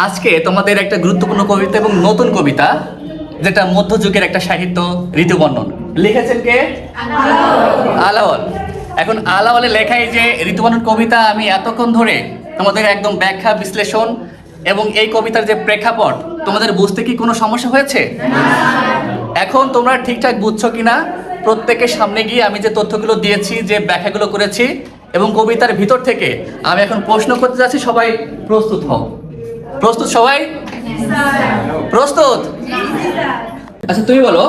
আজকে তোমাদের একটা গুরুত্বপূর্ণ কবিতা এবং নতুন কবিতা, যেটা মধ্যযুগের একটা সাহিত্য ঋতুবর্ণন। লিখেছেন কে? আলাওল। এখন আলাওয়ালের লেখা এই যে ঋতুবর্ণন কবিতা, আমি এতক্ষণ ধরে তোমাদের একদম ব্যাখ্যা বিশ্লেষণ এবং এই কবিতার যে প্রেক্ষাপট, তোমাদের বুঝতে কি কোনো সমস্যা হয়েছে? এখন তোমরা ঠিকঠাক বুঝছো কিনা প্রত্যেকের সামনে গিয়ে আমি যে তথ্যগুলো দিয়েছি, যে ব্যাখ্যাগুলো করেছি এবং কবিতার ভিতর থেকে আমি এখন প্রশ্ন করতে যাচ্ছি, সবাই প্রস্তুত হও। প্রস্তুত সবাই? প্রস্তুত? আচ্ছা তুমি বলো,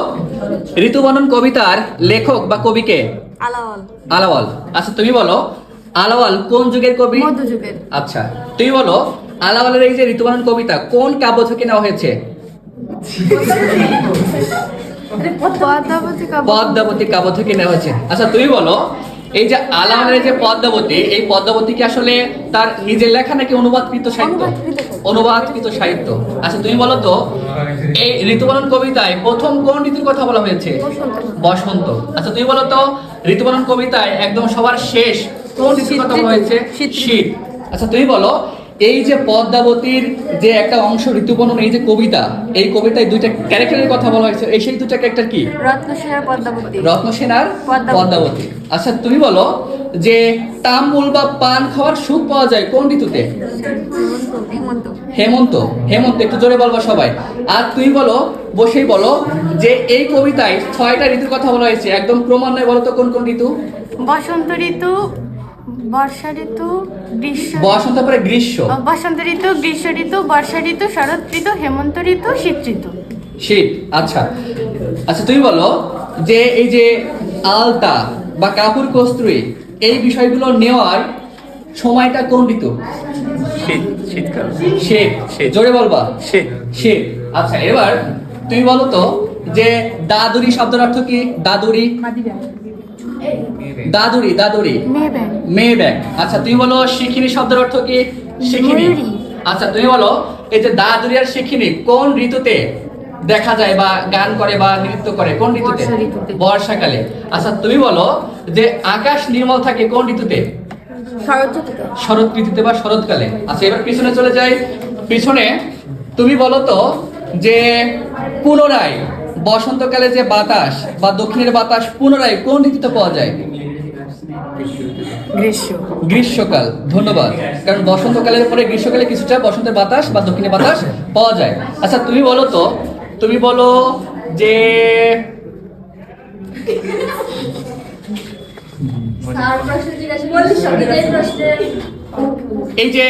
ঋতুবর্ণন কবিতার লেখক বা কবিকে? আলাওয়াল। আলাওয়াল। আচ্ছা তুমি বলো, আলাওয়াল কোন যুগের কবি? মধ্যযুগের। আচ্ছা তুমি বলো, আলাওয়ালের এই যে ঋতুবর্ণন কবিতা কোন কাব্য থেকে নেওয়া হয়েছে? পদ্মাবতী কাব্য থেকে নেওয়া হয়েছে। আচ্ছা তুমি বলো, এই যে আলাওয়ালের যে পদ্মাবতী, এই পদ্মাবতী কি আসলে তার নিজের লেখা নাকি অনুবাদকৃত সাহিত্য? অনুবাদকৃত সাহিত্য। আচ্ছা তুমি বলো তো, এই ঋতুবর্ণন কবিতায় প্রথম কোন ঋতুর কথা বলা হয়েছে? বসন্ত। আচ্ছা তুমি বলো তো, ঋতুবর্ণন কবিতায় একদম সবার শেষ কোন ঋতুর কথা বলা হয়েছে? শীত। আচ্ছা তুমি বলো, এই যে পদ্মাবতীর যে একটা অংশ ঋতুবর্ণন, এই যে কবিতা, এই কবিতায় দুইটা ক্যারেক্টারের কথা বলা হয়েছে, এই সেই দুইটা ক্যারেক্টার কি? রত্নসেন আর পদ্মাবতী। রত্নসেন আর পদ্মাবতী। আচ্ছা তুমি বলো, যে তাম্বুল বা পান খাওয়ার সুখ পাওয়া যায় কোন ঋতুতে? হেমন্ত। হেমন্ত। হেমন্ত, একটু জোরে বলবো সবাই। আর তুমি বলো, বসেই বলো, যে এই কবিতায় 6টা ঋতুর কথা বলা হয়েছে, একদম ক্রমান্বয়ে বলো তো কোন কোন ঋতু? বসন্ত ঋতু, বর্ষা ঋতু, গ্রীষ্ম। বসন্ত পরে গ্রীষ্ম। বসন্ত ঋতু, গ্রীষ্ম ঋতু, বর্ষা ঋতু, শরৎ ঋতু, হেমন্ত ঋতু, শীত ঋতু। শীত। আচ্ছা আচ্ছা তুমি বলো, যে এই যে আলতা বা কাপড় কস্তুরী, এই বিষয়গুলো নেওয়ার সময়টা কোন ঋতু? শীতকাল। শীত। জোরে বলবা। শীত। আচ্ছা এবার তুমি বলো তো, যে দাদুরি শব্দের অর্থ কি? দাদুরি। দাদুরি। দাদুরি। মেয়ে ব্যাগ। আচ্ছা তুমি বলো, শিখিনি শব্দের অর্থ কি? শিখিনি। ময়ূরী। আচ্ছা তুমি বলো, এই যে দাদুরি আর শিখিনি কোন ঋতুতে দেখা যায় বা গান করে বা নৃত্য করে? কোন ঋতুতে? বর্ষা ঋতুতে। বর্ষাকালে। আচ্ছা তুমি বলো, যে আকাশ নির্মল থাকে কোন ঋতুতে? শরৎ ঋতুতে। শরৎ ঋতুতে বা শরৎকালে। আচ্ছা এবার পিছনে চলে যাই। পিছনে তুমি বলো তো, যে পুনরায় বসন্তকালে যে বাতাস বা দক্ষিণের বাতাস পুনরায় কোন ঋতুতে পাওয়া যায়? গ্রীষ্ম। গ্রীষ্মকাল। ধন্যবাদ। কারণ বসন্তকালের পরে গ্রীষ্মকালে কিছুটা বসন্তের বাতাস বা দক্ষিণের বাতাস পাওয়া যায়। আচ্ছা তুমি বলো তো, তুমি বলো, যে এই যে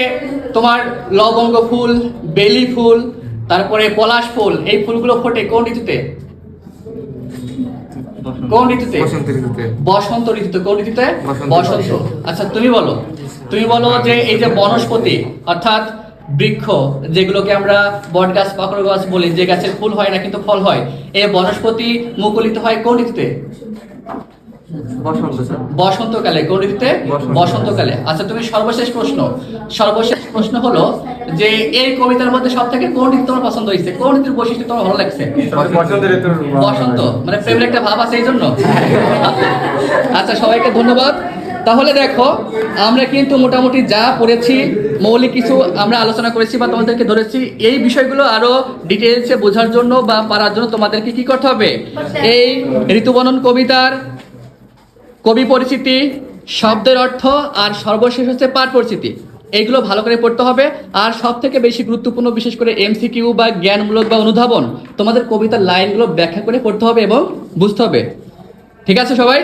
তোমার লবঙ্গ ফুল, বেলি ফুল, তারপরে পলাশ ফুল, এই ফুলগুলো ফোটে কোন ঋতুতে? কোন ঋতুতে? বসন্ত ঋতুতে। বসন্ত ঋতুতে। কোন ঋতুতে? বসন্ত। বসন্ত। আচ্ছা তুমি বলো, যে এই যে বনস্পতি অর্থাৎ বৃক্ষ, যেগুলোকে আমরা বট গাছ, পাকড় গাছ বলি, যে গাছের ফুল হয় না কিন্তু ফল হয়, এই বনস্পতি মুকুলিত হয় কোন ঋতুতে? বসন্ত স্যার। বসন্তকালে। কোন ঋতুতে? বসন্তকালে। আচ্ছা তুমি সর্বশেষ প্রশ্ন হলো, যে এই কবিতার মধ্যে সব থেকে কোন ঋতু তোমার পছন্দ হয়েছে? কোন ঋতুর বৈশিষ্ট্য তোমার ভালো লাগছে? বসন্ত ঋতুর। বসন্ত, মানে প্রেমের একটা ভাব আছে এই জন্য। আচ্ছা সবাইকে ধন্যবাদ। তাহলে দেখো, আমরা কিন্তু মোটামুটি যা পড়েছি, মৌলিক কিছু আমরা আলোচনা করেছি বা তোমাদেরকে ধরেছি, এই বিষয়গুলো আরো ডিটেলসে বোঝার জন্য বা পারার জন্য তোমাদেরকে কি করতে হবে? এই ঋতুবর্ণন কবিতার কবি পরিচিতি, শব্দের অর্থ, আর সর্বশেষ হচ্ছে পাঠ পরিচিতি, এইগুলো ভালো করে পড়তে হবে। আর সব থেকে বেশি গুরুত্বপূর্ণ, বিশেষ করে এমসিকিউ বা জ্ঞানমূলক বা অনুধাবন, তোমাদের কবিতার লাইনগুলো ব্যাখ্যা করে পড়তে হবে এবং বুঝতে হবে। ঠিক আছে সবাই?